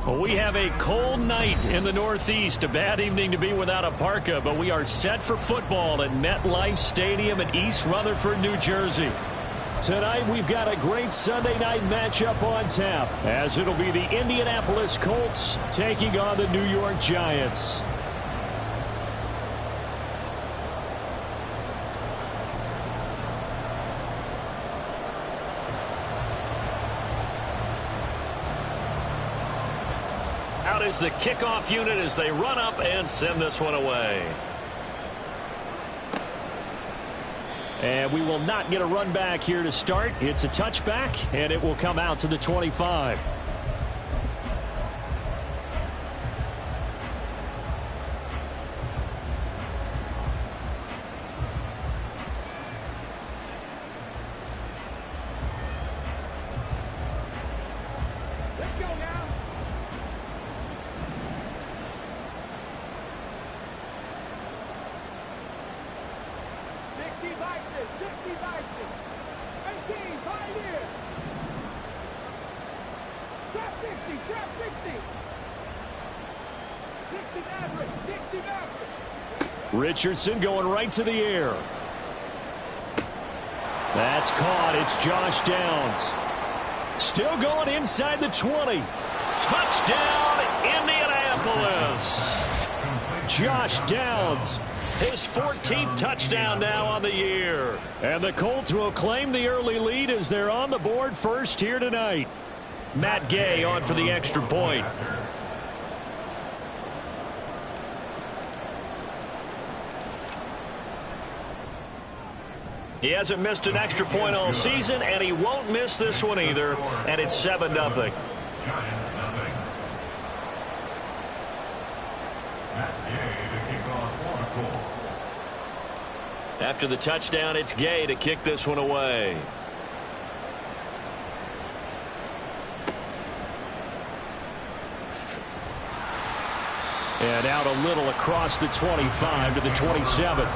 We have a cold night in the Northeast. A bad evening to be without a parka, but we are set for football at MetLife Stadium in East Rutherford, New Jersey. Tonight, we've got a great Sunday night matchup on tap, as it'll be the Indianapolis Colts taking on the New York Giants. Out is the kickoff unit as they run up and send this one away. And we will not get a run back here to start. It's a touchback, and it will come out to the 25. Richardson going right to the air. That's caught. It's Josh Downs. Still going inside the 20. Touchdown, Indianapolis. Josh Downs, his 14th touchdown now on the year. And the Colts will claim the early lead as they're on the board first here tonight. Matt Gay on for the extra point. He hasn't missed an extra point all season, and he won't miss this one either, and it's 7-0. Giants, nothing. Matt Gay to kick off for the Colts. After the touchdown, it's Gay to kick this one away. And out a little across the 25 to the 27.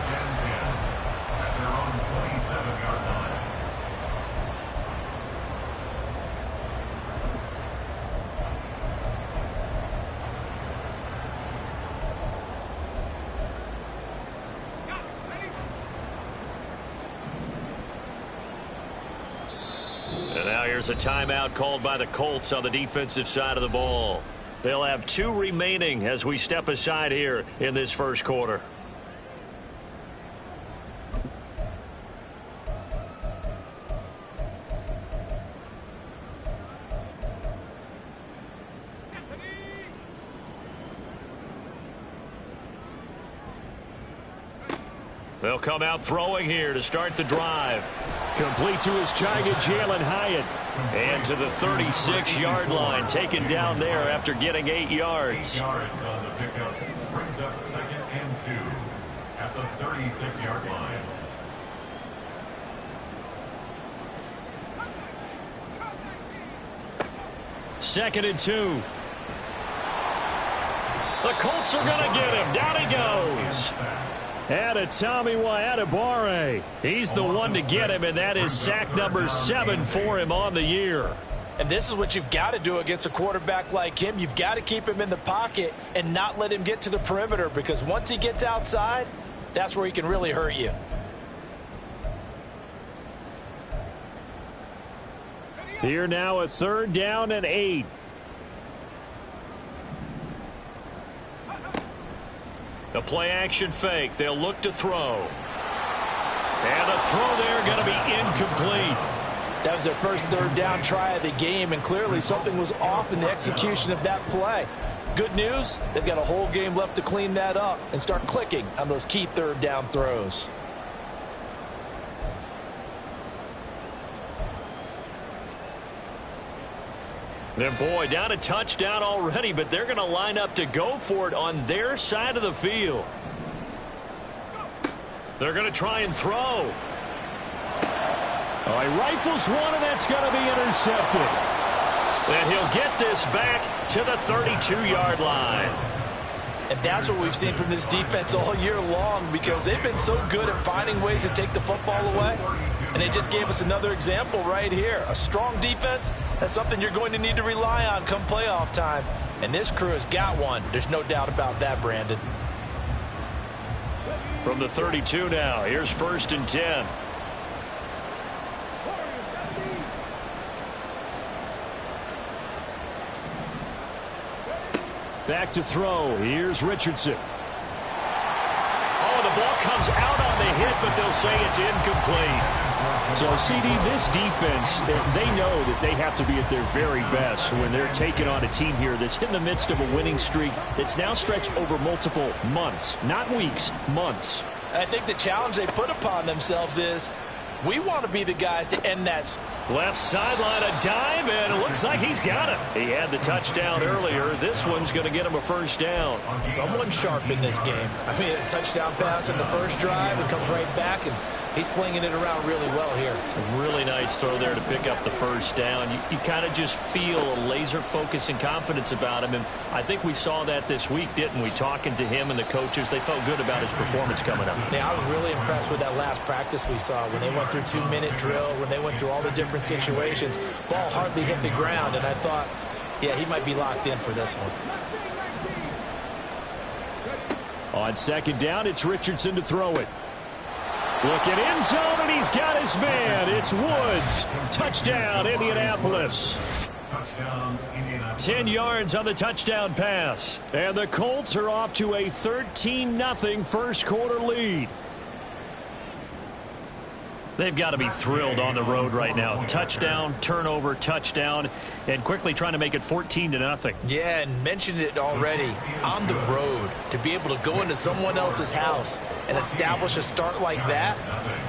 There's a timeout called by the Colts on the defensive side of the ball. They'll have 2 remaining as we step aside here in this first quarter. They'll come out throwing here to start the drive. Complete to his giant Jalen Hyatt. And to the 36-yard line, taken down there after getting 8 yards. 8 yards on the pickup. Brings up 2nd and 2 at the 36-yard line. Second and 2. The Colts are going to get him. Down he goes. And a Tommy Adebawore. He's the one to get him, and that is sack number 7 for him on the year. And this is what you've got to do against a quarterback like him. You've got to keep him in the pocket and not let him get to the perimeter, because once he gets outside, that's where he can really hurt you. Here now a 3rd down and 8. The play-action fake. They'll look to throw. And the throw there going to be incomplete. That was their first 3rd down try of the game, and clearly something was off in the execution of that play. Good news, they've got a whole game left to clean that up and start clicking on those key 3rd down throws. And boy, down a touchdown already, but they're going to line up to go for it on their side of the field. They're going to try and throw. Oh, he rifles one, and that's going to be intercepted. And he'll get this back to the 32-yard line. And that's what we've seen from this defense all year long, because they've been so good at finding ways to take the football away. And they just gave us another example right here. A strong defense, that's something you're going to need to rely on come playoff time. And this crew has got one. There's no doubt about that, Brandon. From the 32 now, here's 1st and 10. Back to throw. Here's Richardson. Oh, the ball comes out on the hit, but they'll say it's incomplete. So, CD, this defense, they know that they have to be at their very best when they're taking on a team here that's in the midst of a winning streak that's now stretched over multiple months, not weeks, months. I think the challenge they put upon themselves is we want to be the guys to end that. Left sideline, a dive, and it looks like he's got it. He had the touchdown earlier. This one's going to get him a 1st down. Someone sharp in this game. I mean, a touchdown pass in the first drive. It comes right back, and he's flinging it around really well here. A really nice throw there to pick up the 1st down. You kind of just feel a laser focus and confidence about him, and I think we saw that this week, didn't we? Talking to him and the coaches, they felt good about his performance coming up. Yeah, I was really impressed with that last practice we saw when they went through 2-minute drill, when they went through all the different situations. Ball hardly hit the ground, and I thought, yeah, he might be locked in for this one. On 2nd down, it's Richardson to throw it. Looking end zone, and he's got his man. It's Woods. Touchdown, Indianapolis. 10 yards on the touchdown pass. And the Colts are off to a 13-0 first quarter lead. They've got to be thrilled on the road right now. Touchdown, turnover, touchdown, and quickly trying to make it 14-0. Yeah, and mentioned it already. On the road, to be able to go into someone else's house and establish a start like that,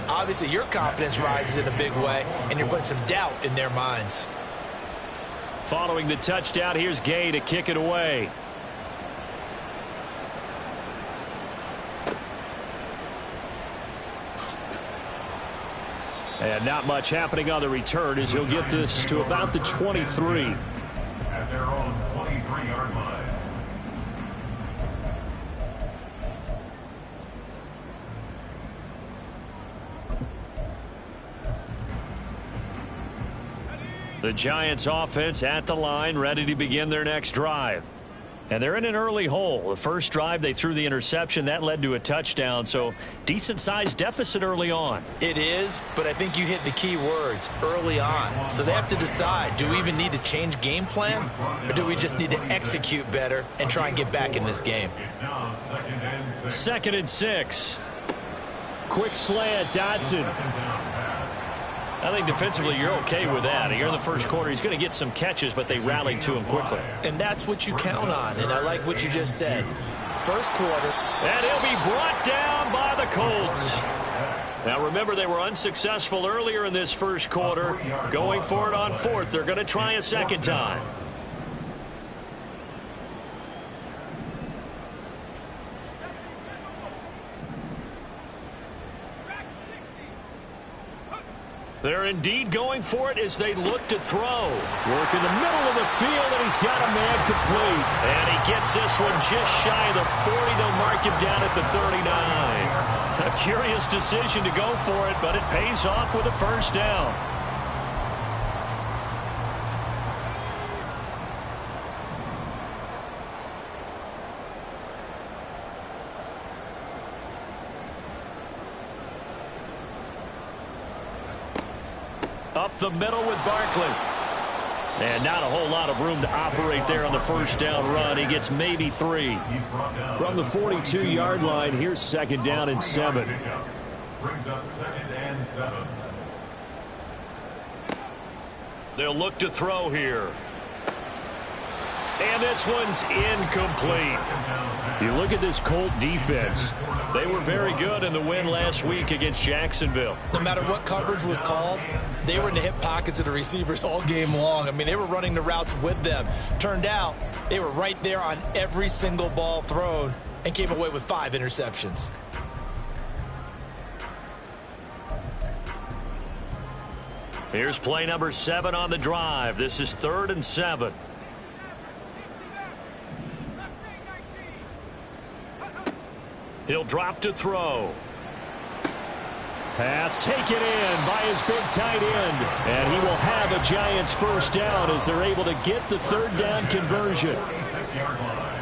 obviously your confidence rises in a big way, and you're putting some doubt in their minds. Following the touchdown, here's Gay to kick it away. And not much happening on the return as he'll get this to about the 23. At their own 23-yard line. The Giants offense at the line, ready to begin their next drive. And they're in an early hole. The first drive, they threw the interception. That led to a touchdown, so decent-sized deficit early on. It is, but I think you hit the key words, early on. So they have to decide, do we even need to change game plan, or do we just need to execute better and try and get back in this game? It's now 2nd and 6. 2nd and 6. Quick slant, Dotson. I think defensively you're okay with that. Here in the first quarter, he's going to get some catches, but they rallied to him quickly. And that's what you count on, and I like what you just said. First quarter. And he'll be brought down by the Colts. Now remember, they were unsuccessful earlier in this first quarter. Going for it on 4th. They're going to try a second time. They're indeed going for it as they look to throw. Work in the middle of the field, and he's got a man complete. And he gets this one just shy of the 40. They'll mark him down at the 39. A curious decision to go for it, but it pays off with a 1st down. Up the middle with Barkley. And not a whole lot of room to operate there on the 1st down run. He gets maybe 3. From the 42-yard line, here's 2nd down and 7. Brings up 2nd and 7. They'll look to throw here. And this one's incomplete. You look at this Colt defense. They were very good in the win last week against Jacksonville. No matter what coverage was called, they were in the hip pockets of the receivers all game long. I mean, they were running the routes with them. Turned out, they were right there on every single ball thrown and came away with 5 interceptions. Here's play number 7 on the drive. This is 3rd and 7. He'll drop to throw. Pass taken in by his big tight end. And he will have a Giants 1st down as they're able to get the 3rd down conversion. 6-yard line.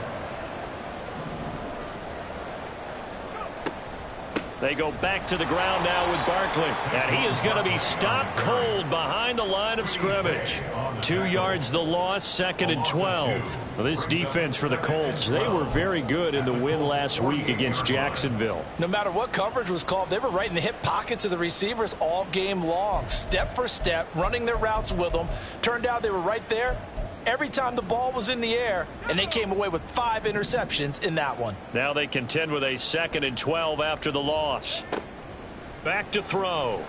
They go back to the ground now with Barkley. And he is going to be stopped cold behind the line of scrimmage. 2 yards the loss, 2nd and 12. Well, this defense for the Colts, they were very good in the win last week against Jacksonville. No matter what coverage was called, they were right in the hip pockets of the receivers all game long. Step for step, running their routes with them. Turned out they were right there every time the ball was in the air, and they came away with 5 interceptions in that one. Now they contend with a 2nd and 12 after the loss. Back to throw.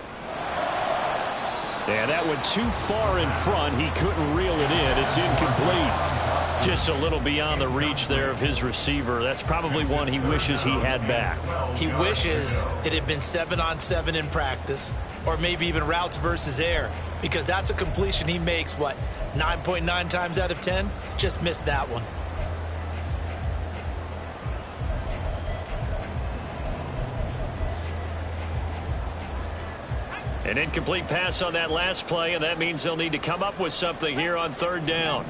And that went too far in front. He couldn't reel it in. It's incomplete. Just a little beyond the reach there of his receiver. That's probably one he wishes he had back. He wishes it had been 7-on-7 in practice, or maybe even routes versus air, because that's a completion he makes, 9.9 times out of 10? Just missed that one. An incomplete pass on that last play, and that means they'll need to come up with something here on 3rd down.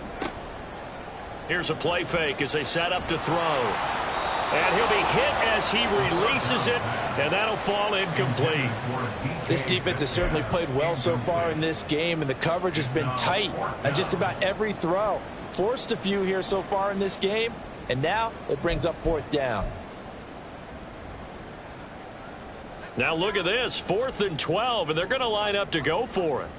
Here's a play fake as they set up to throw. And he'll be hit as he releases it, and that'll fall incomplete. This defense has certainly played well so far in this game, and the coverage has been tight on just about every throw. Forced a few here so far in this game, and now it brings up 4th down. Now look at this, 4th and 12, and they're going to line up to go for it.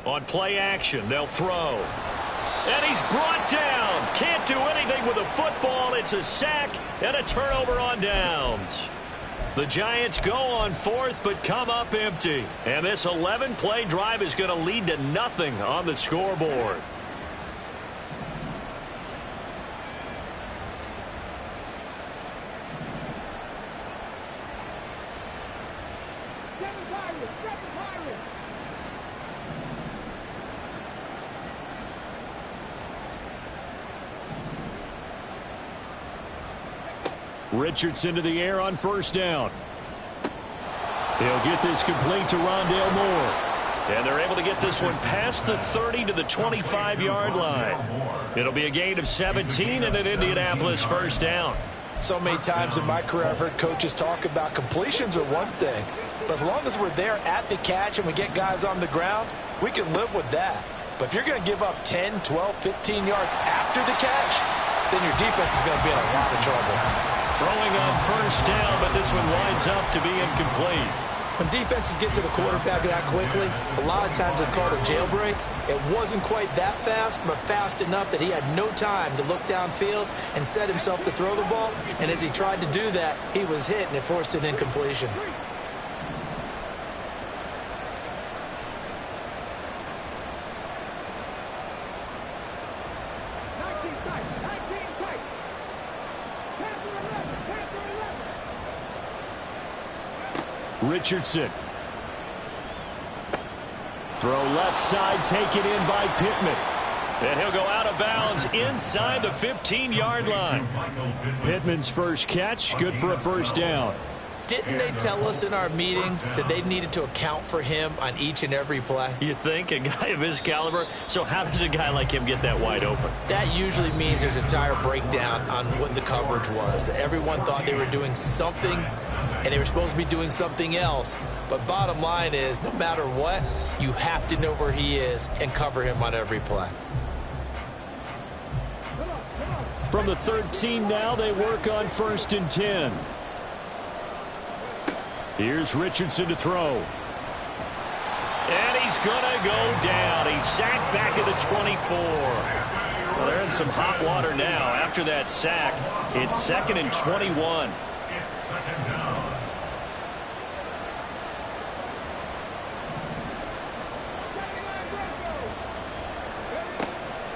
On play action, they'll throw. And he's brought down. Can't do anything with the football. It's a sack and a turnover on downs. The Giants go on 4th but come up empty. And this 11-play drive is going to lead to nothing on the scoreboard. Richardson to the air on 1st down. He'll get this complete to Rondale Moore. And they're able to get this one past the 30 to the 25-yard line. It'll be a gain of 17 and an Indianapolis 1st down. So many times in my career I've heard coaches talk about completions are one thing, but as long as we're there at the catch and we get guys on the ground, we can live with that. But if you're going to give up 10, 12, 15 yards after the catch, then your defense is going to be in a lot of trouble. Throwing on 1st down, but this one winds up to be incomplete. When defenses get to the quarterback that quickly, a lot of times it's called a jailbreak. It wasn't quite that fast, but fast enough that he had no time to look downfield and set himself to throw the ball. And as he tried to do that, he was hit, and it forced an incompletion. Richardson. Throw left side, taken in by Pittman. And he'll go out of bounds inside the 15-yard line. Pittman's first catch, good for a 1st down. Didn't they tell us in our meetings that they needed to account for him on each and every play? You think? A guy of his caliber? So how does a guy like him get that wide open? That usually means there's a entire breakdown on what the coverage was. Everyone thought they were doing something, and they were supposed to be doing something else. But bottom line is, no matter what, you have to know where he is and cover him on every play. From the 13 now, they work on 1st and 10. Here's Richardson to throw. And he's going to go down. He's sacked back at the 24. Well, they're in some hot water now. After that sack, it's 2nd and 21.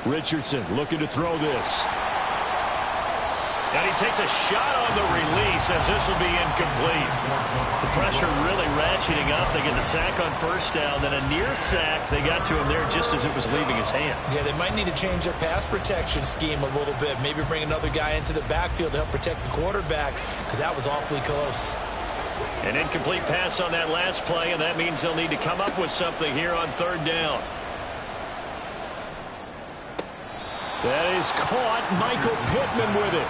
Richardson looking to throw this. And he takes a shot on the release as this will be incomplete. The pressure really ratcheting up. They get the sack on 1st down, then a near sack. They got to him there just as it was leaving his hand. Yeah, they might need to change their pass protection scheme a little bit. Maybe bring another guy into the backfield to help protect the quarterback, because that was awfully close. An incomplete pass on that last play, and that means they'll need to come up with something here on third down. That is caught. Michael Pittman with it.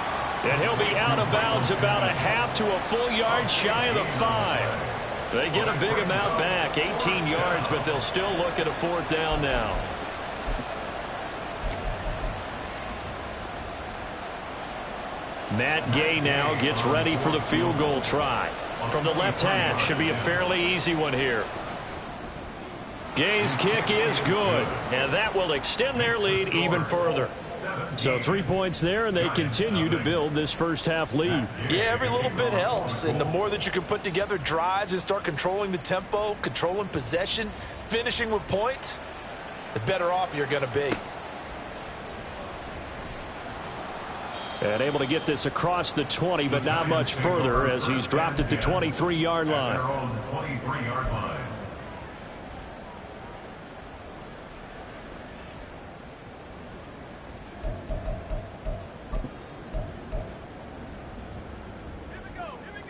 And he'll be out of bounds about a half to a full yard shy of the 5. They get a big amount back, 18 yards, but they'll still look at a fourth down now. Matt Gay now gets ready for the field goal try. From the left hash, should be a fairly easy one here. Gay's kick is good, and that will extend their lead even further. So 3 points there, and they continue to build this first half lead. Yeah, every little bit helps, and the more that you can put together drives and start controlling the tempo, controlling possession, finishing with points, the better off you're going to be. And able to get this across the 20, but not much further as he's dropped it to 23-yard line. Their own 23-yard line.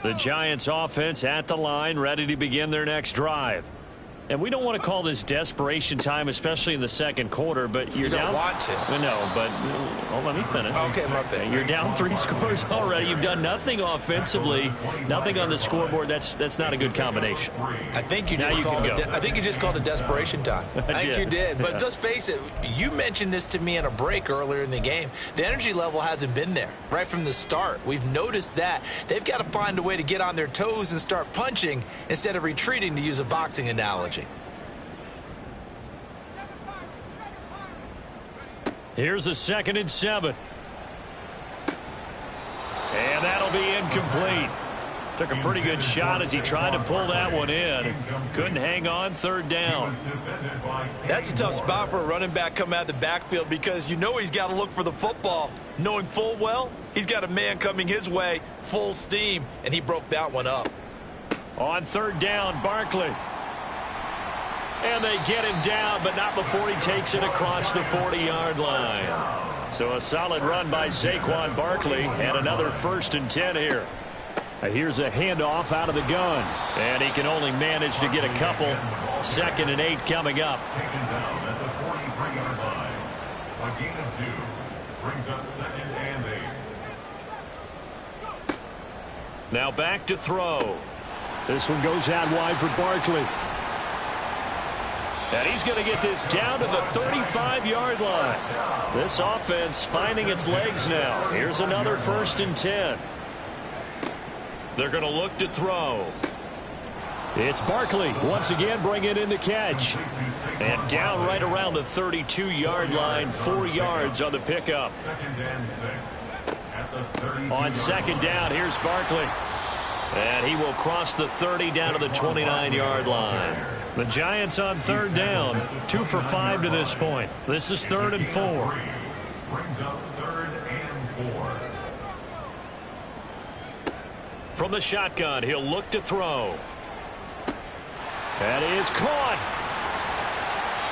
The Giants offense at the line, ready to begin their next drive. And we don't want to call this desperation time, especially in the second quarter, but you're down. You don't want to. No, but let me finish. Okay, my bad. You're down 3 scores already. You've done nothing offensively, nothing on the scoreboard. That's not a good combination. I think you just called it desperation time. I think you did. But let's face it, you mentioned this to me in a break earlier in the game. The energy level hasn't been there right from the start. We've noticed that. They've got to find a way to get on their toes and start punching instead of retreating, to use a boxing analogy. Here's a 2nd and 7. And that'll be incomplete. Took a pretty good shot as he tried to pull that one in. Couldn't hang on, third down. That's a tough spot for a running back coming out of the backfield because you know he's got to look for the football, knowing full well he's got a man coming his way full steam, and he broke that one up. On third down, Barkley. And they get him down, but not before he takes it across the 40-yard line. So a solid run by Saquon Barkley, and another 1st and 10 here. Here's a handoff out of the gun. And he can only manage to get a couple. 2nd and 8 coming up. Taken down at the 43-yard line. A gain of 2 brings up 2nd and 8. Now back to throw. This one goes out wide for Barkley. And he's going to get this down to the 35-yard line. This offense finding its legs now. Here's another 1st and 10. They're going to look to throw. It's Barkley once again bringing in the catch. And down right around the 32-yard line, 4 yards on the pickup. 2nd and 6. At the 32 On 2nd down, here's Barkley. And he will cross the 30 down to the 29-yard line. The Giants on third down, 2 for 5 to this point. This is 3rd and 4. Brings up 3rd and 4. From the shotgun, he'll look to throw. That is caught.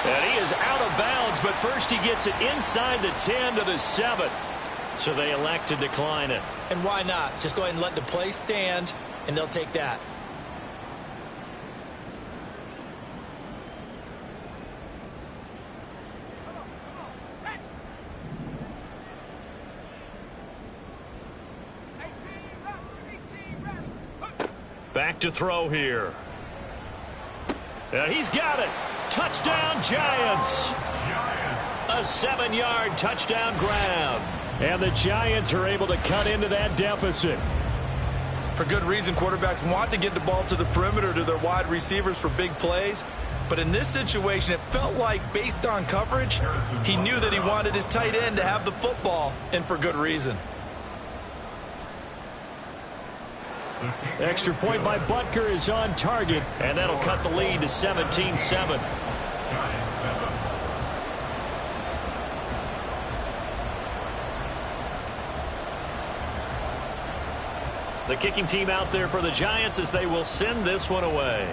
And he is out of bounds, but first he gets it inside the 10 to the 7. So they elect to decline it. And why not? Just go ahead and let the play stand, and they'll take that. Back to throw here. And he's got it. Touchdown, Giants. A 7-yard touchdown grab. And the Giants are able to cut into that deficit. For good reason, quarterbacks want to get the ball to the perimeter to their wide receivers for big plays. But in this situation, it felt like, based on coverage, he knew that he wanted his tight end to have the football, and for good reason. Extra point by Butker is on target, and that'll cut the lead to 17-7. The kicking team out there for the Giants as they will send this one away.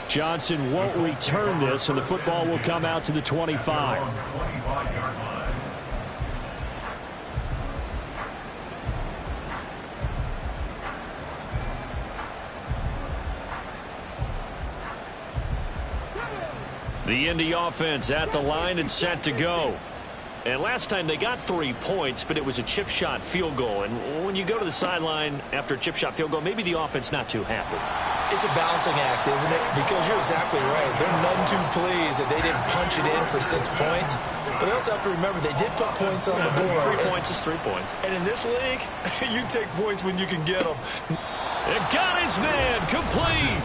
Johnson won't return this, and the football will come out to the 25. The Indy offense at the line and set to go. And last time they got 3 points, but it was a chip shot field goal. And when you go to the sideline after a chip shot field goal, maybe the offense not too happy. It's a balancing act, isn't it? Because you're exactly right. They're none too pleased that they didn't punch it in for 6 points. But they also have to remember they did put points on the board. 3 points is 3 points. And in this league, you take points when you can get them. And got his man complete.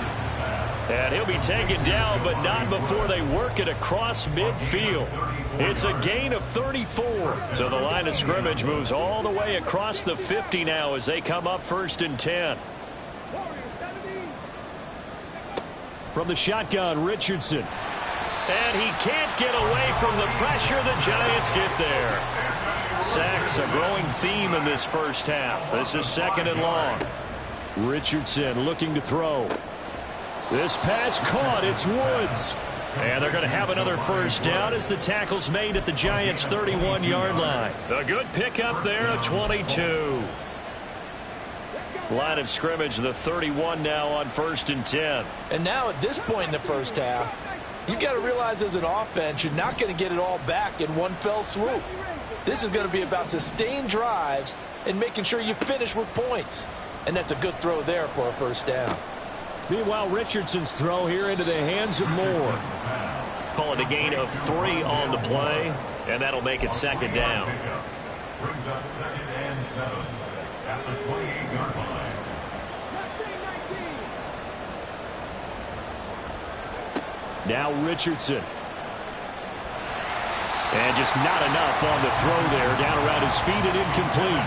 And he'll be taken down, but not before they work it across midfield. It's a gain of 34. So the line of scrimmage moves all the way across the 50 now as they come up 1st and 10. From the shotgun, Richardson. And he can't get away from the pressure. The Giants get there. Sacks a growing theme in this first half. This is 2nd and long. Richardson looking to throw. This pass caught. It's Woods. And they're going to have another first down as the tackle's made at the Giants' 31-yard line. A good pickup there, a 22. Line of scrimmage, the 31 now on 1st and 10. And now at this point in the first half, you've got to realize as an offense, you're not going to get it all back in one fell swoop. This is going to be about sustained drives and making sure you finish with points. And that's a good throw there for a first down. Meanwhile, Richardson's throw here into the hands of Moore. Call it a gain of 3 on the play, and that'll make it 2nd down. Brings up 2nd and 7 at the 28-yard line. Now Richardson. And just not enough on the throw there, down around his feet and incomplete.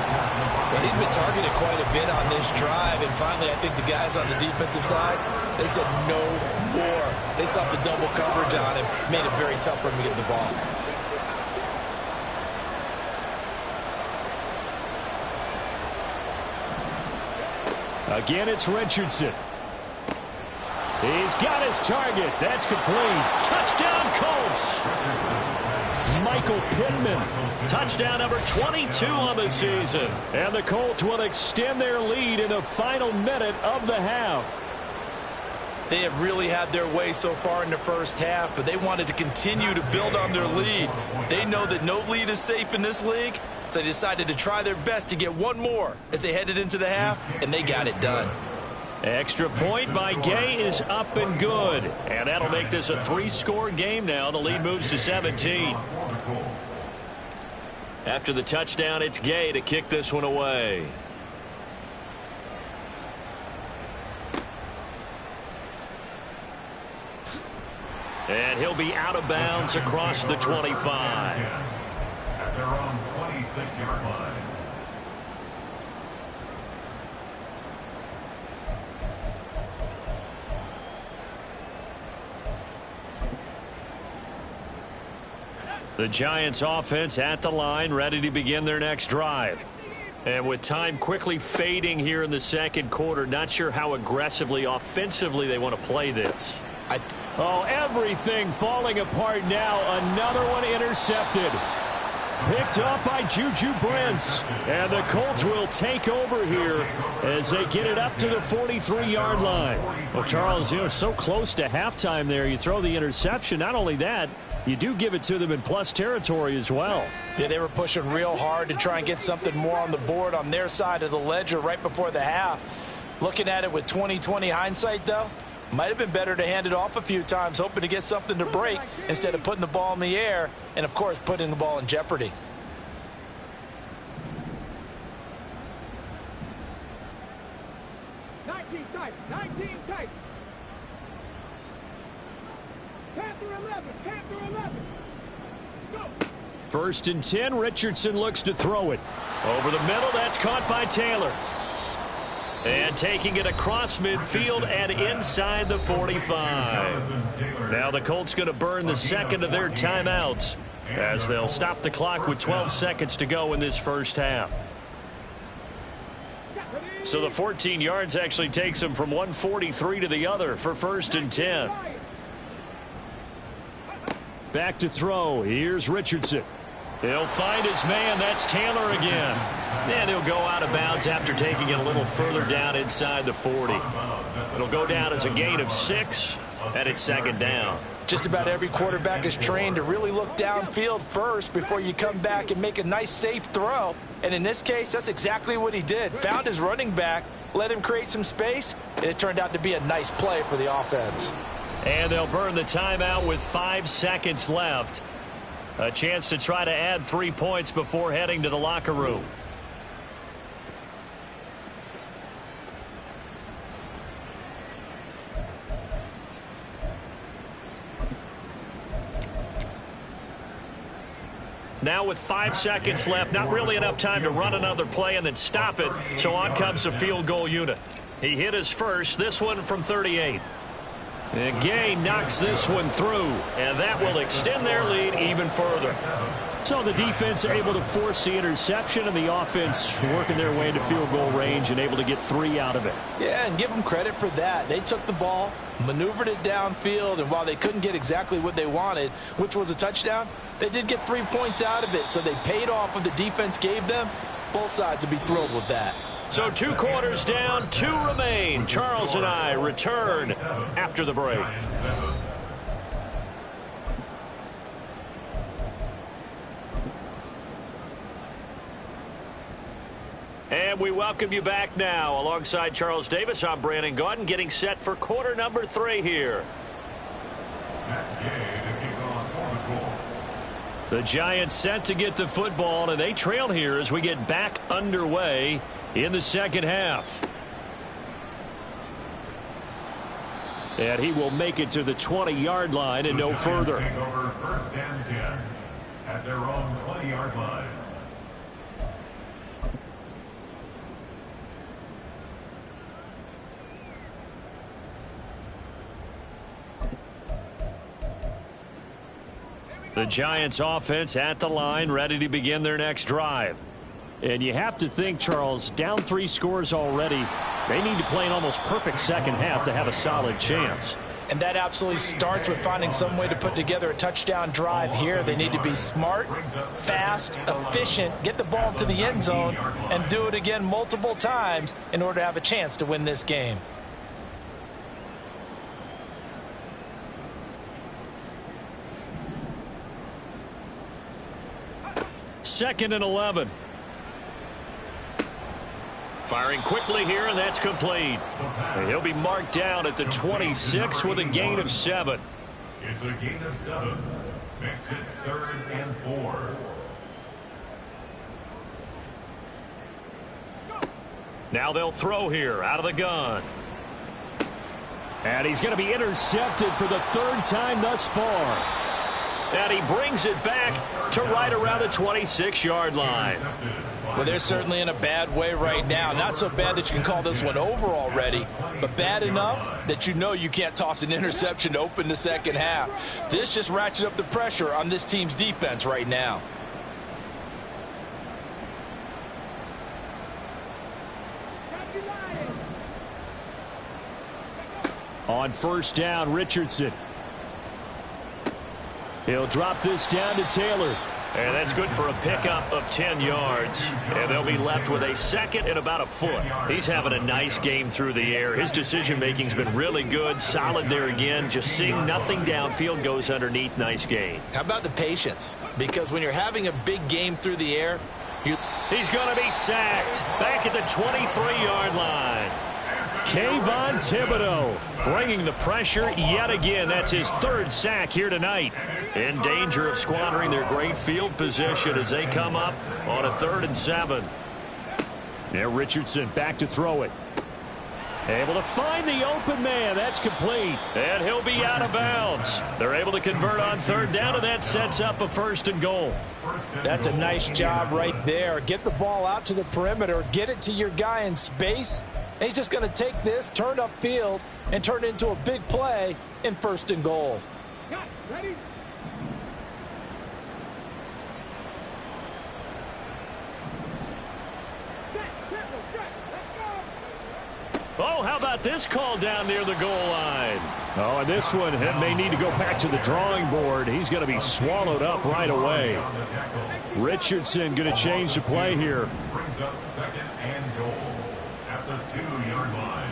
Well, he'd been targeted quite a bit on this drive, and finally I think the guys on the defensive side, they said no more. They stopped the double coverage on him, made it very tough for him to get the ball. Again, it's Richardson. He's got his target. That's complete. Touchdown, Colts. Michael Pittman. Touchdown number 22 on the season. And the Colts will extend their lead in the final minute of the half. They have really had their way so far in the first half, but they wanted to continue to build on their lead. They know that no lead is safe in this league, so they decided to try their best to get one more as they headed into the half, and they got it done. Extra point by Gay is up and good. And that'll make this a 3-score game now. The lead moves to 17. After the touchdown, it's Gay to kick this one away. And he'll be out of bounds across the 25. At their own 26-yard line. The Giants offense at the line, ready to begin their next drive. And with time quickly fading here in the second quarter, not sure how aggressively, offensively they want to play this. Oh, everything falling apart now. Another one intercepted. Picked up by Juju Brents. And the Colts will take over here as they get it up to the 43-yard line. Well, Charles, so close to halftime there. You throw the interception. Not only that, you do give it to them in plus territory as well. Yeah, they were pushing real hard to try and get something more on the board on their side of the ledger right before the half. Looking at it with 20/20 hindsight, though, might have been better to hand it off a few times, hoping to get something to break instead of putting the ball in the air and, of course, putting the ball in jeopardy. First and 10, Richardson looks to throw it. Over the middle, that's caught by Taylor. And taking it across midfield and inside the 45. Now the Colts going to burn the second of their timeouts as they'll stop the clock with 12 seconds to go in this first half. So the 14 yards actually takes them from 143 to the other for 1st and 10. Back to throw. Here's Richardson. He'll find his man. That's Taylor again. And he'll go out of bounds after taking it a little further down inside the 40. It'll go down as a gain of 6, and it's 2nd down. Just about every quarterback is trained to really look downfield first before you come back and make a nice, safe throw. And in this case, that's exactly what he did. Found his running back, let him create some space, and it turned out to be a nice play for the offense. And they'll burn the timeout with 5 seconds left. A chance to try to add 3 points before heading to the locker room. Now with 5 seconds left, not really enough time to run another play and then stop it. So on comes the field goal unit. He hit his first, this one from 38. And Gay knocks this one through, and that will extend their lead even further. So the defense able to force the interception, and the offense working their way into field goal range and able to get 3 out of it. Yeah, and give them credit for that. They took the ball, maneuvered it downfield, and while they couldn't get exactly what they wanted, which was a touchdown, they did get 3 points out of it, so they paid off what the defense gave them. Both sides would be thrilled with that. So 2 quarters down, 2 remain. Charles and I return after the break. And we welcome you back now. Alongside Charles Davis, I'm Brandon Gaudin, getting set for quarter number 3 here. The Giants set to get the football, and they trail here as we get back underway in the second half. And he will make it to the 20-yard line and no further. Take over 1st and 10 at their own 20-yard line. The Giants offense at the line, ready to begin their next drive. And you have to think, Charles, down 3 scores already. They need to play an almost perfect second half to have a solid chance. And that absolutely starts with finding some way to put together a touchdown drive here. They need to be smart, fast, efficient, get the ball to the end zone, and do it again multiple times in order to have a chance to win this game. Second and 11. Firing quickly here, and that's complete. And he'll be marked down at the 26 with a gain of 7. It's a gain of 7. Makes it 3rd and 4. Now they'll throw here out of the gun. And he's going to be intercepted for the 3rd time thus far. And he brings it back to right around the 26-yard line. Well, they're certainly in a bad way right now. Not so bad that you can call this one over already, but bad enough that you know you can't toss an interception to open the second half. This just ratchets up the pressure on this team's defense right now. On 1st down, Richardson. He'll drop this down to Taylor. And that's good for a pickup of 10 yards. And they'll be left with a 2nd and about a foot. He's having a nice game through the air. His decision-making's been really good. Solid there again. Just seeing nothing downfield, goes underneath. Nice gain. How about the patience? Because when you're having a big game through the air, he's going to be sacked. Back at the 23-yard line. Kayvon Thibodeaux bringing the pressure yet again. That's his 3rd sack here tonight. In danger of squandering their great field position as they come up on a 3rd and 7. Now Richardson back to throw it. Able to find the open man. That's complete. And he'll be out of bounds. They're able to convert on 3rd down, and that sets up a 1st and goal. That's a nice job right there. Get the ball out to the perimeter. Get it to your guy in space. And he's just going to take this, turn upfield, and turn it into a big play in 1st and goal. Ready? Oh, how about this call down near the goal line? Oh, and this one may need to go back to the drawing board. He's going to be swallowed up right away. Richardson going to change the play here. Brings up 2nd and goal at the 2-yard line.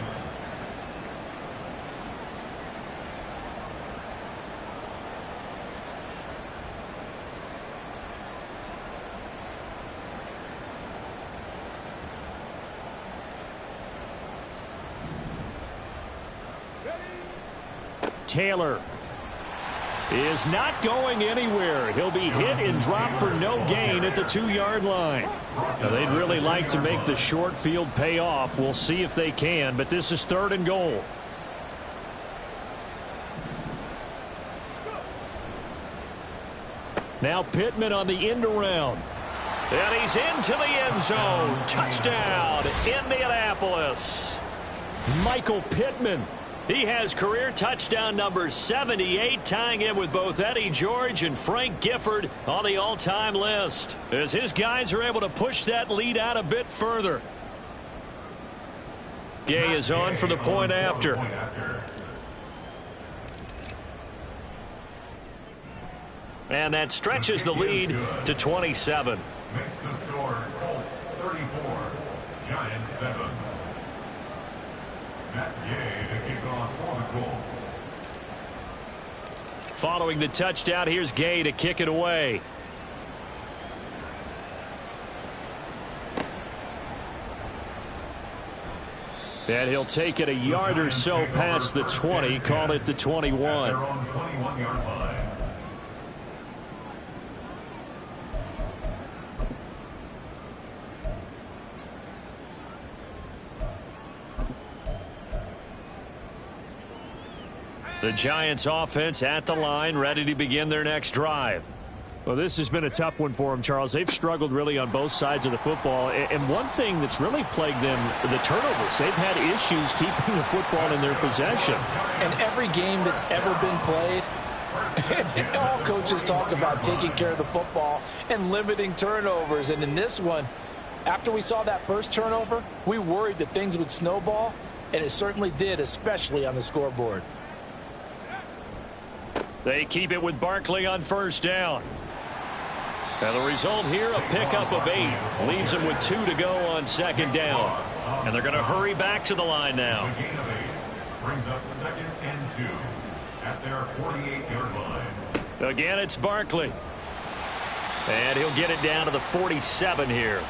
Taylor is not going anywhere. He'll be hit and dropped for no gain at the 2-yard line. Now, they'd really like to make the short field pay off. We'll see if they can, but this is 3rd and goal. Now Pittman on the end around. And he's into the end zone. Touchdown, Indianapolis. Michael Pittman. He has career touchdown number 78, tying in with both Eddie George and Frank Gifford on the all-time list, as his guys are able to push that lead out a bit further. Gay is on for the point after. And that stretches the lead to 27. Makes the score Colts 34, Giants 7. Matt Gay to kick off for the Colts. Following the touchdown, here's Gay to kick it away. And he'll take it a yard or so past the 20, call it the 21. They're on 21-yard line. The Giants offense at the line, ready to begin their next drive. Well, this has been a tough one for them, Charles. They've struggled really on both sides of the football. And one thing that's really plagued them, the turnovers. They've had issues keeping the football in their possession. And every game that's ever been played, all coaches talk about taking care of the football and limiting turnovers. And in this one, after we saw that first turnover, we worried that things would snowball, and it certainly did, especially on the scoreboard. They keep it with Barkley on 1st down. And the result here, a pickup of 8. Leaves them with 2 to go on 2nd down. And they're going to hurry back to the line now. A gain of 8 brings up 2nd and 2 at their 48-yard line. Again, it's Barkley. And he'll get it down to the 47 here.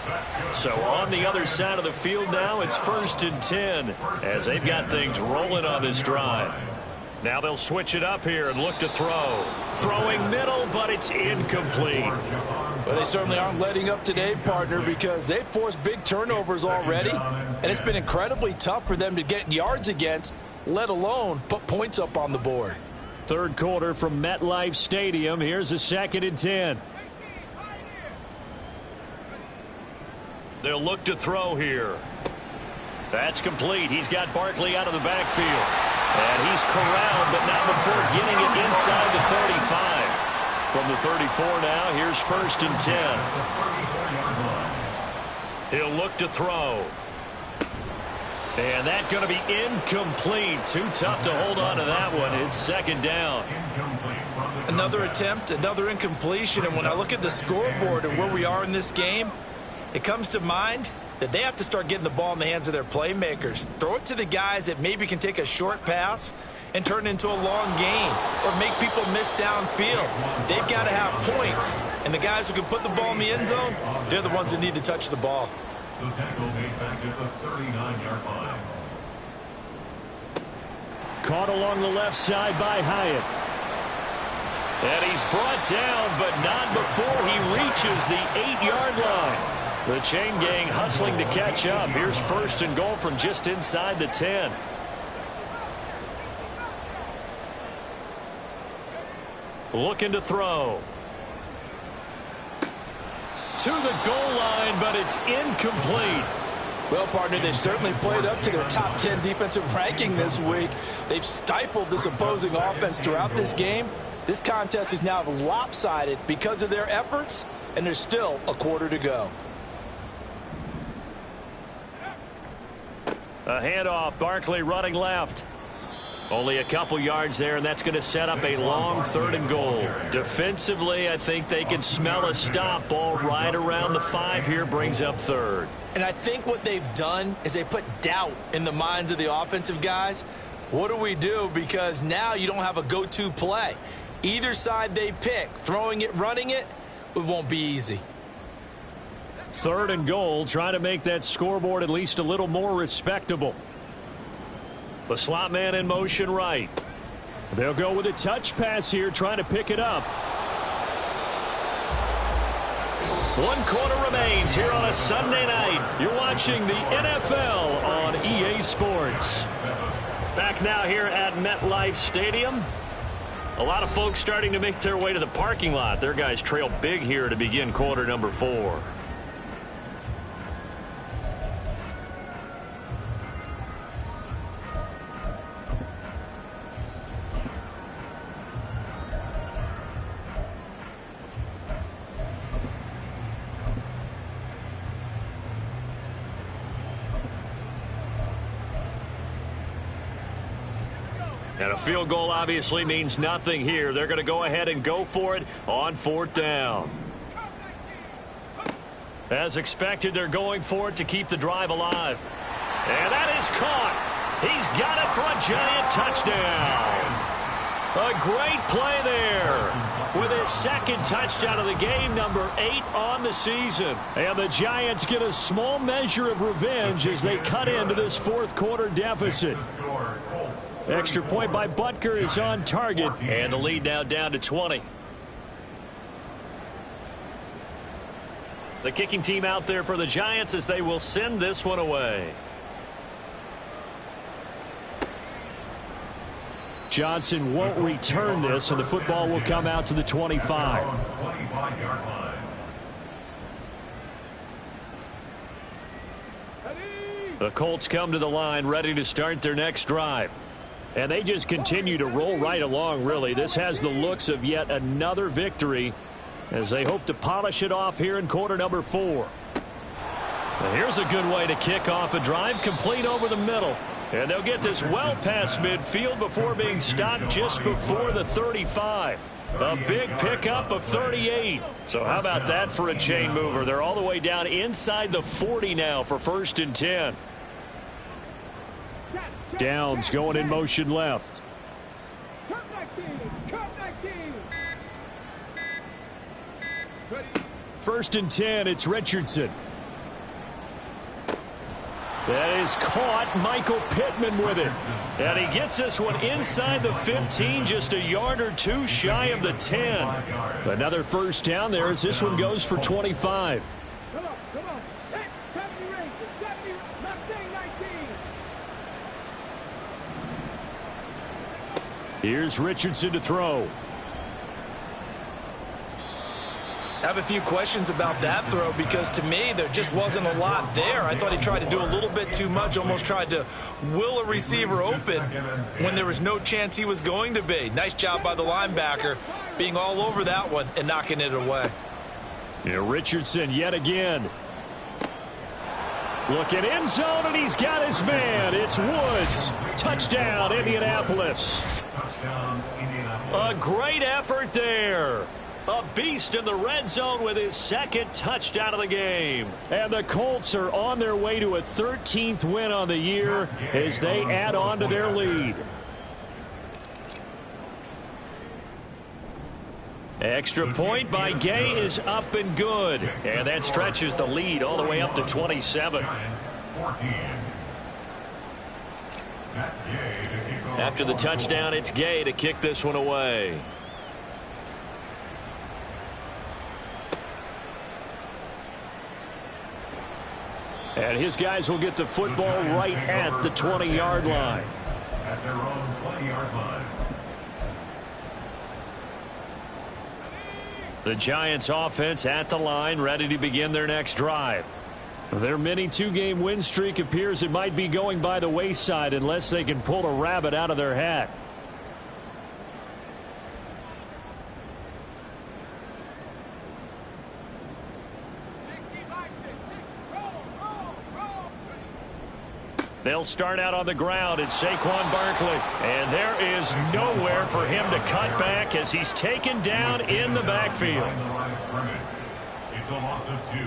So on the other side of the field now, it's 1st and 10 as they've got things rolling on this drive. Now they'll switch it up here and look to throw. Throwing middle, but it's incomplete. Well, they certainly aren't letting up today, partner, because they've forced big turnovers already, and it's been incredibly tough for them to get yards against, let alone put points up on the board. 3rd quarter from MetLife Stadium. Here's a 2nd and 10. They'll look to throw here. That's complete. He's got Barkley out of the backfield. And he's corralled, but not before getting it inside the 35. From the 34 now, here's 1st and 10. He'll look to throw. And that's going to be incomplete. Too tough to hold on to that one. It's 2nd down. Another attempt, another incompletion, and when I look at the scoreboard and where we are in this game, it comes to mind that they have to start getting the ball in the hands of their playmakers. Throw it to the guys that maybe can take a short pass and turn it into a long gain or make people miss downfield. They've got to have points, and the guys who can put the ball in the end zone, they're the ones that need to touch the ball. The tackle made back at the 39-yard line. Caught along the left side by Hyatt. And he's brought down, but not before he reaches the 8-yard line. The chain gang hustling to catch up. Here's 1st and goal from just inside the 10. Looking to throw. To the goal line, but it's incomplete. Well, partner, they've certainly played up to their top 10 defensive ranking this week. They've stifled this opposing offense throughout this game. This contest is now lopsided because of their efforts, and there's still a quarter to go. A handoff, Barkley running left. Only a couple yards there, and that's going to set up a long 3rd and goal. Defensively, I think they can smell a stop. Ball right around the 5 here, brings up 3rd. And I think what they've done is they put doubt in the minds of the offensive guys. What do we do? Because now you don't have a go-to play. Either side they pick, throwing it, running it, it won't be easy. 3rd and goal, trying to make that scoreboard at least a little more respectable. The slot man in motion right. They'll go with a touch pass here, trying to pick it up. 1 quarter remains here on a Sunday night. You're watching the NFL on EA Sports. Back now here at MetLife Stadium. A lot of folks starting to make their way to the parking lot. Their guys trail big here to begin quarter number 4. And a field goal obviously means nothing here. They're going to go ahead and go for it on 4th down. As expected, they're going for it to keep the drive alive. And that is caught. He's got it for a giant touchdown. A great play there with his 2nd touchdown of the game, number 8 on the season. And the Giants get a small measure of revenge as they cut into this 4th quarter deficit. Extra point by Butker is on target. And the lead now down to 20. The kicking team out there for the Giants as they will send this one away. Johnson won't return this, and the football will come out to the 25. The Colts come to the line ready to start their next drive. And they just continue to roll right along, really. This has the looks of yet another victory as they hope to polish it off here in quarter number 4. And here's a good way to kick off a drive, complete over the middle. And they'll get this well past midfield before being stopped just before the 35. A big pickup of 38. So how about that for a chain mover? They're all the way down inside the 40 now for 1st and 10. Downs going in motion left. 1st and 10, it's Richardson. That is caught. Michael Pittman with it. And he gets this one inside the 15, just a yard or 2 shy of the 10. Another 1st down there as this one goes for 25. Here's Richardson to throw. I have a few questions about that throw because to me there just wasn't a lot there. I thought he tried to do a little bit too much, almost tried to will a receiver open when there was no chance he was going to be. Nice job by the linebacker being all over that one and knocking it away. Yeah, Richardson yet again. Look at end zone, and he's got his man. It's Woods. Touchdown, Indianapolis. A great effort there. A beast in the red zone with his 2nd touchdown of the game. And the Colts are on their way to a 13th win on the year as they add on to their lead. Extra point by Gay is up and good. And that stretches the lead all the way up to 27. After the touchdown, it's Gay to kick this one away. And his guys will get the football right at the 20-yard line. At their own 20-yard line. The Giants offense at the line, ready to begin their next drive. Their mini 2-game win streak appears it might be going by the wayside unless they can pull a rabbit out of their hat. They'll start out on the ground. It's Saquon Barkley. And there is nowhere for him to cut back as he's taken down in the backfield. It's a loss of 2.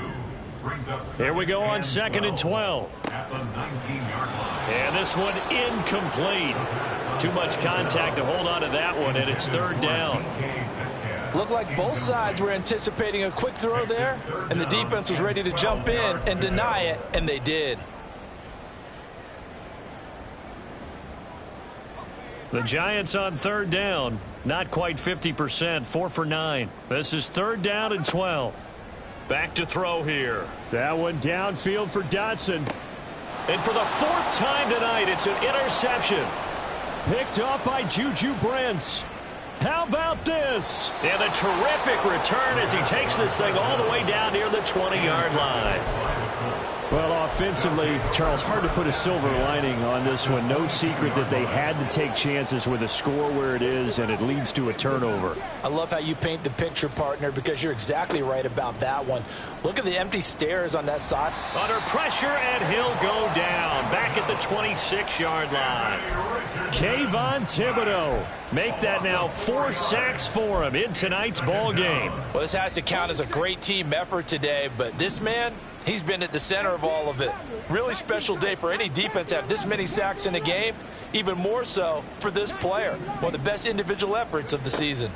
Brings up Here we go on 2nd and 12. At the 19-yard line. And this one incomplete. Too much contact to hold on to that one, and it's 3rd down. Looked like both sides were anticipating a quick throw there, and the defense was ready to jump in and deny it, and they did. The Giants on third down. Not quite 50%, 4 for 9. This is 3rd down and 12. Back to throw here. That one downfield for Dotson. And for the 4th time tonight, it's an interception. Picked up by Juju Brents. How about this? And a terrific return as he takes this thing all the way down near the 20-yard line. Well, offensively, Charles, hard to put a silver lining on this one. No secret that they had to take chances with a score where it is, and it leads to a turnover. I love how you paint the picture, partner, because you're exactly right about that one. Look at the empty stairs on that side. Under pressure, and he'll go down. Back at the 26-yard line. Kayvon Thibodeaux. Make that now 4 sacks for him in tonight's ball game. Well, this has to count as a great team effort today, but this man, he's been at the center of all of it. Really special day for any defense to have this many sacks in a game. Even more so for this player. One of the best individual efforts of the season.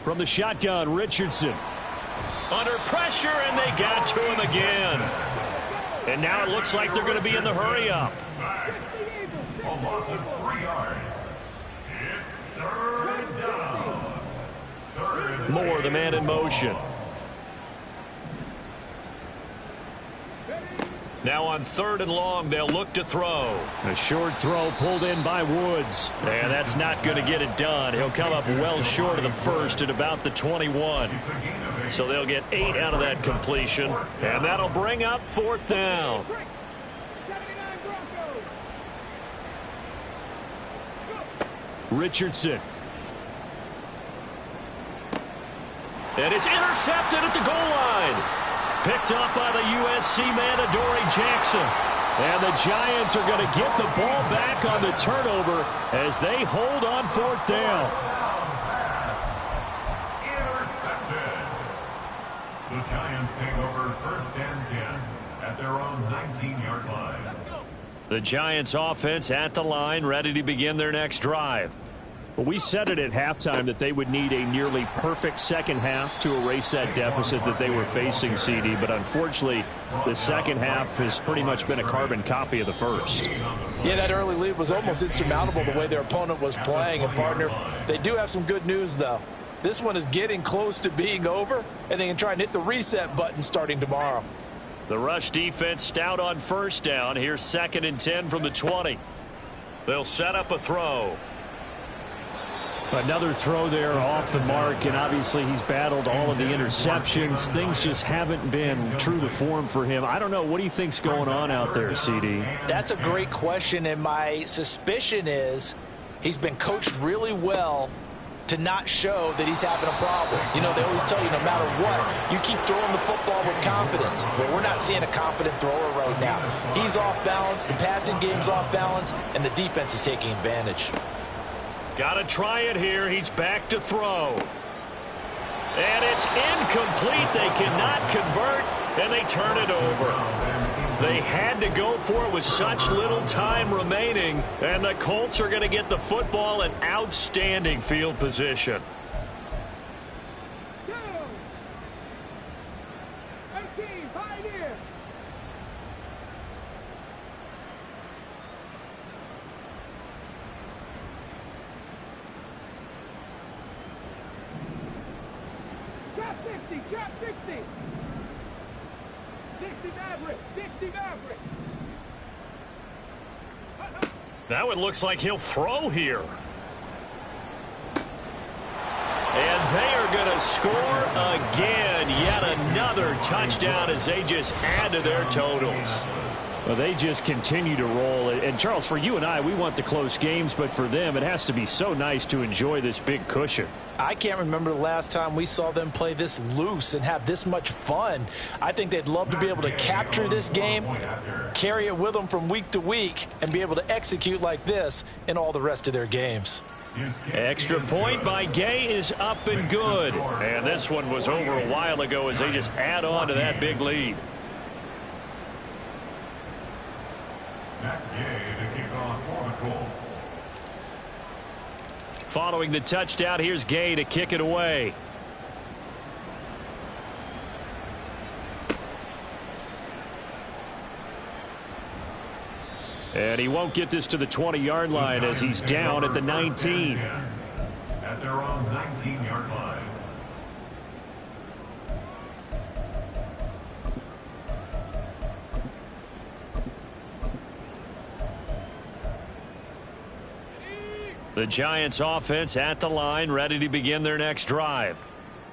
From the shotgun, Richardson. Under pressure, and they got to him again. And now it looks like they're going to be in the hurry-up. A loss of 3 yards. It's 3rd down. Moore, the man in motion. Now on 3rd and long, they'll look to throw. A short throw pulled in by Woods. And that's not going to get it done. He'll come up well short of the first at about the 21. So they'll get 8 out of that completion. And that'll bring up 4th down. Richardson. And it's intercepted at the goal line. Picked up by the USC man, Adoree Jackson. And the Giants are going to get the ball back on the turnover as they hold on 4th down. Intercepted. The Giants take over 1st and 10 at their own 19-yard line. The Giants offense at the line, ready to begin their next drive. Well, we said it at halftime that they would need a nearly perfect second half to erase that deficit that they were facing, CD. But unfortunately, the second half has pretty much been a carbon copy of the first. Yeah, that early lead was almost insurmountable the way their opponent was playing. And, partner, they do have some good news, though. This one is getting close to being over, and they can try and hit the reset button starting tomorrow. The rush defense stout on 1st down. Here's 2nd and 10 from the 20. They'll set up a throw. Another throw there off the mark, and obviously he's battled all of the interceptions. Things just haven't been true to form for him. I don't know. What do you think's going on out there, CD? That's a great question, and my suspicion is he's been coached really well to not show that he's having a problem. You know, they always tell you no matter what, you keep throwing the football with confidence. But we're not seeing a confident thrower right now. He's off balance, the passing game's off balance, and the defense is taking advantage. Got to try it here. He's back to throw. And it's incomplete. They cannot convert, and they turn it over. They had to go for it with such little time remaining, and the Colts are going to get the football in outstanding field position. Now it looks like he'll throw here. And they are going to score again. Yet another touchdown as they just add to their totals. Well, they just continue to roll. And, Charles, for you and I, we want the close games, but for them, it has to be so nice to enjoy this big cushion. I can't remember the last time we saw them play this loose and have this much fun. I think they'd love to be able to capture this game, carry it with them from week to week, and be able to execute like this in all the rest of their games. Extra point by Gay is up and good. And this one was over a while ago as they just add on to that big lead. Matt Gay to kick off for the Colts. Following the touchdown, here's Gay to kick it away. And he won't get this to the 20-yard line as he's down at the 19. At their own 19-yard line. The Giants offense at the line, ready to begin their next drive.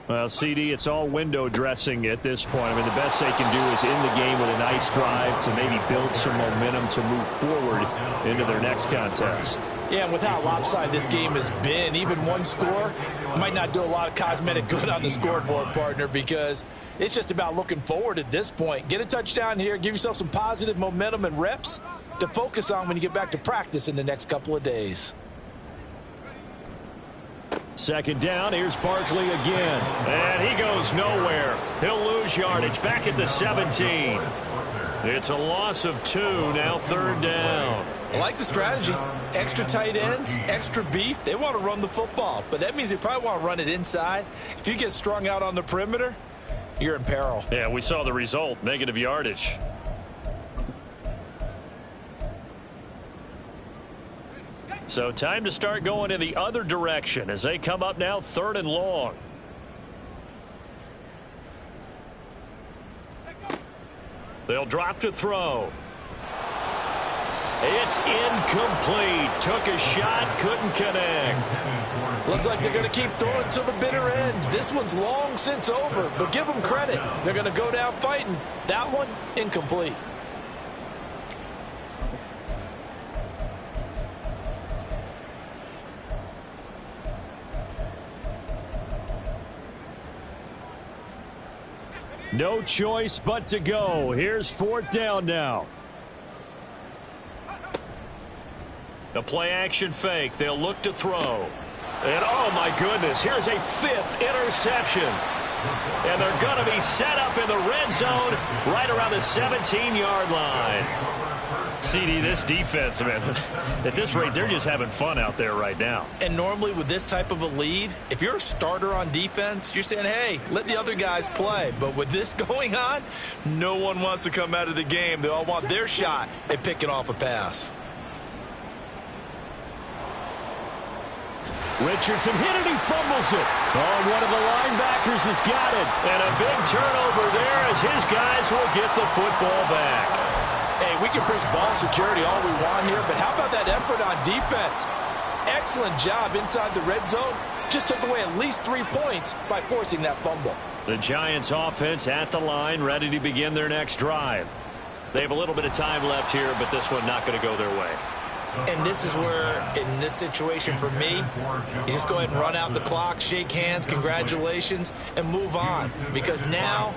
Well, CD, it's all window dressing at this point. I mean, the best they can do is in the game with a nice drive to maybe build some momentum to move forward into their next contest. Yeah, and with how lopsided this game has been, even one score might not do a lot of cosmetic good on the scoreboard, partner, because it's just about looking forward at this point. Get a touchdown here, give yourself some positive momentum and reps to focus on when you get back to practice in the next couple of days. Second down, here's Barkley again. And he goes nowhere. He'll lose yardage back at the 17. It's a loss of 2, now third down. I like the strategy. Extra tight ends, extra beef. They want to run the football, but that means they probably want to run it inside. If you get strung out on the perimeter, you're in peril. Yeah, we saw the result, negative yardage. So time to start going in the other direction as they come up now 3rd and long. They'll drop to throw. It's incomplete. Took a shot, couldn't connect. Looks like they're going to keep throwing to the bitter end. This one's long since over, but give them credit. They're going to go down fighting. That one, incomplete. No choice but to go. Here's 4th down now. The play action fake. They'll look to throw. And oh my goodness, here's a 5th interception. And they're going to be set up in the red zone right around the 17-yard line. CD, this defense, man, at this rate, they're just having fun out there right now. And normally with this type of a lead, if you're a starter on defense, you're saying, hey, let the other guys play. But with this going on, no one wants to come out of the game. They all want their shot at picking off a pass. Richardson hit it, he fumbles it. Oh, one of the linebackers has got it. And a big turnover there as his guys will get the football back. Hey, we can preach ball security all we want here, but how about that effort on defense? Excellent job inside the red zone. Just took away at least 3 points by forcing that fumble. The Giants offense at the line, ready to begin their next drive. They have a little bit of time left here, but this one not going to go their way. And this is where, in this situation for me, you just go ahead and run out the clock, shake hands, congratulations, and move on. Because now,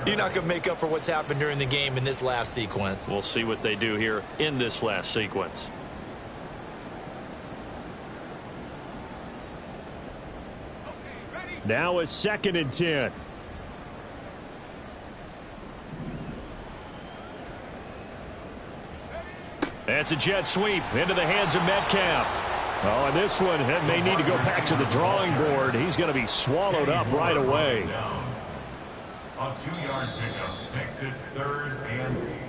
you're not going to make up for what's happened during the game in this last sequence. We'll see what they do here in this last sequence. Now is 2nd and 10. That's a jet sweep into the hands of Metcalf. Oh, and this one may need to go back to the drawing board. He's going to be swallowed up right away. A 2-yard pickup makes it 3rd and 8.